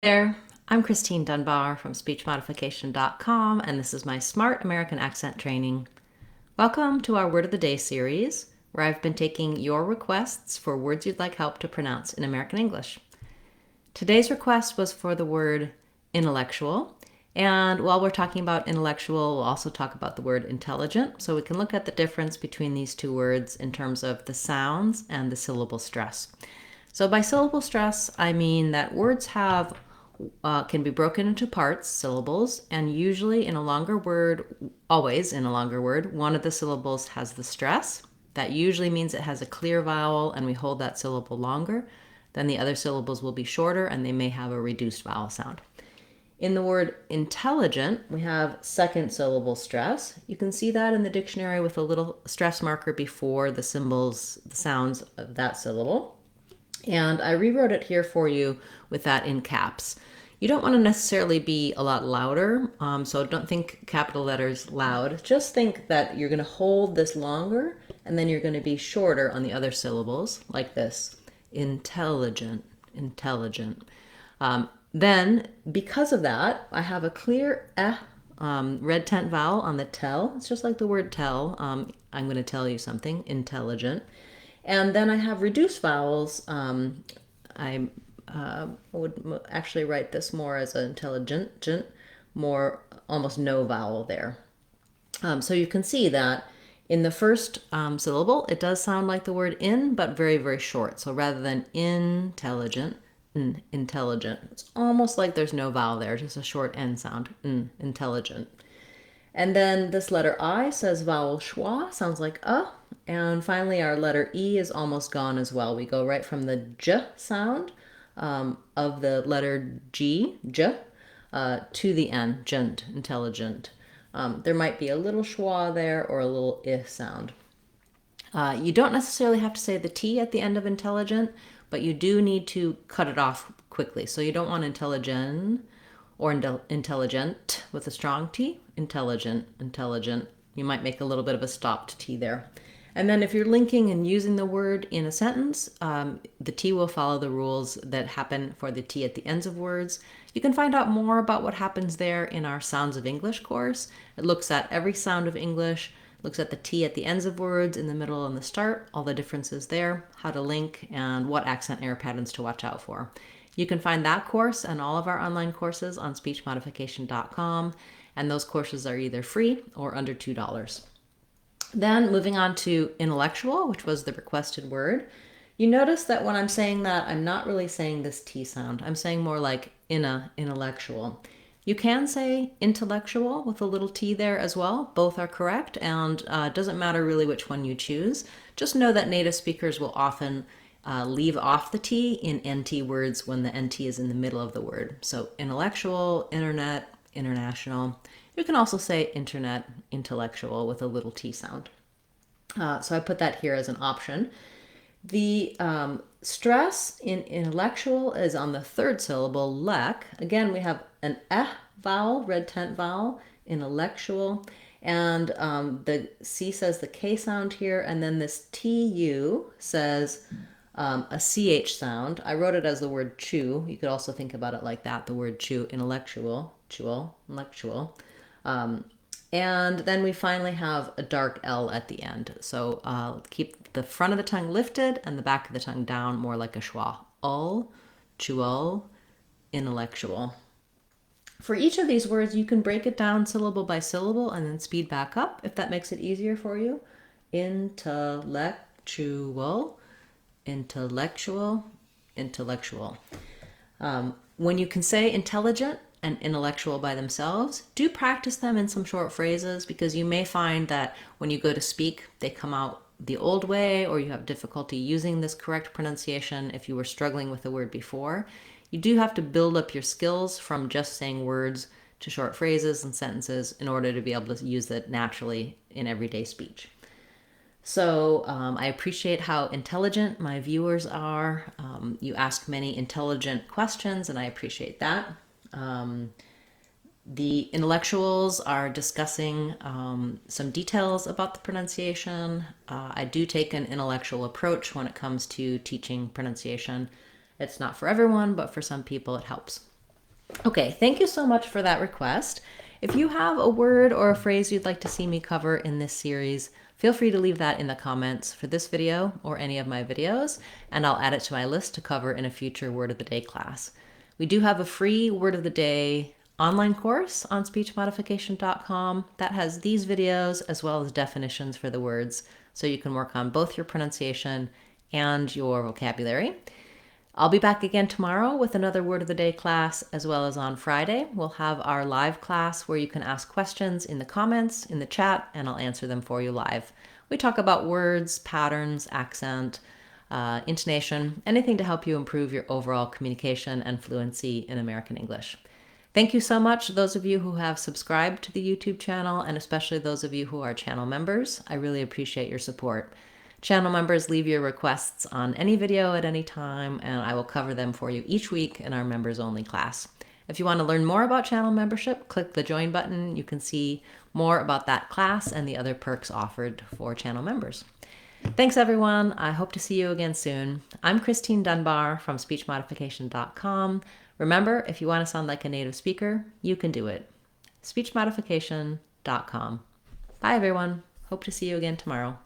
There, I'm Christine Dunbar from SpeechModification.com, and this is my Smart American Accent Training. Welcome to our Word of the Day series, where I've been taking your requests for words you'd like help to pronounce in American English. Today's request was for the word intellectual, and while we're talking about intellectual, we'll also talk about the word intelligent, so we can look at the difference between these two words in terms of the sounds and the syllable stress. So by syllable stress, I mean that words can be broken into parts, syllables, and usually in a longer word, always in a longer word, one of the syllables has the stress. That usually means it has a clear vowel and we hold that syllable longer. Then the other syllables will be shorter and they may have a reduced vowel sound. In the word intelligent, we have second syllable stress. You can see that in the dictionary with a little stress marker before the sounds of that syllable. And I rewrote it here for you with that in caps. You don't want to necessarily be a lot louder, so don't think capital letters loud. Just think that you're going to hold this longer and then you're going to be shorter on the other syllables, like this. Intelligent, intelligent. Then, because of that, I have a clear red tent vowel on the tell. It's just like the word tell. I'm going to tell you something, intelligent. And then I have reduced vowels. I would actually write this more as an intelligent, more almost no vowel there. So you can see that in the first syllable, it does sound like the word in, but very, very short. So rather than intelligent, intelligent. It's almost like there's no vowel there, just a short N sound, intelligent. And then this letter I says vowel schwa, sounds like and finally our letter E is almost gone as well. We go right from the J sound of the letter G, J, to the N, gent, intelligent. There might be a little schwa there or a little I sound. You don't necessarily have to say the T at the end of intelligent, but you do need to cut it off quickly. So you don't want intelligent or intelligent with a strong T. Intelligent, intelligent. You might make a little bit of a stopped T there. And then if you're linking and using the word in a sentence, the T will follow the rules that happen for the T at the ends of words. You can find out more about what happens there in our Sounds of English course. It looks at every sound of English, looks at the T at the ends of words, in the middle and the start, all the differences there, how to link, and what accent error patterns to watch out for. You can find that course and all of our online courses on speechmodification.com, and those courses are either free or under $2. Then moving on to intellectual, which was the requested word. You notice that when I'm saying that, I'm not really saying this T sound. I'm saying more like intellectual. You can say intellectual with a little T there as well. Both are correct, and it doesn't matter really which one you choose. Just know that native speakers will often leave off the T in NT words when the NT is in the middle of the word. So intellectual, internet, international. You can also say internet, intellectual with a little T sound. So I put that here as an option. The stress in intellectual is on the third syllable, lek. Again, we have an vowel, red tent vowel, intellectual. And the C says the K sound here, and then this TU says a CH sound. I wrote it as the word chew. You could also think about it like that, the word chew, intellectual, intellectual. And then we finally have a dark L at the end. So keep the front of the tongue lifted and the back of the tongue down, more like a schwa. Ul, chuo, intellectual. For each of these words, you can break it down syllable by syllable and then speed back up if that makes it easier for you. Intellectual, intellectual, intellectual. When you can say intelligent and intellectual by themselves, do practice them in some short phrases, because you may find that when you go to speak, they come out the old way, or you have difficulty using this correct pronunciation if you were struggling with the word before. You do have to build up your skills from just saying words to short phrases and sentences in order to be able to use it naturally in everyday speech. So I appreciate how intelligent my viewers are. You ask many intelligent questions, and I appreciate that. The intellectuals are discussing some details about the pronunciation. I do take an intellectual approach when it comes to teaching pronunciation. It's not for everyone, but for some people it helps. Okay, thank you so much for that request. If you have a word or a phrase you'd like to see me cover in this series, feel free to leave that in the comments for this video or any of my videos, and I'll add it to my list to cover in a future Word of the Day class. We do have a free Word of the Day online course on speechmodification.com that has these videos as well as definitions for the words, so you can work on both your pronunciation and your vocabulary. I'll be back again tomorrow with another Word of the Day class, as well as on Friday. We'll have our live class where you can ask questions in the comments, in the chat, and I'll answer them for you live. We talk about words, patterns, accent, intonation, anything to help you improve your overall communication and fluency in American English. Thank you so much, those of you who have subscribed to the YouTube channel, and especially those of you who are channel members. I really appreciate your support. Channel members leave your requests on any video at any time, and I will cover them for you each week in our members only class. If you want to learn more about channel membership, click the join button. You can see more about that class and the other perks offered for channel members. Thanks everyone. I hope to see you again soon. I'm Christine Dunbar from speechmodification.com. Remember, if you want to sound like a native speaker, you can do it. speechmodification.com. Bye everyone. Hope to see you again tomorrow.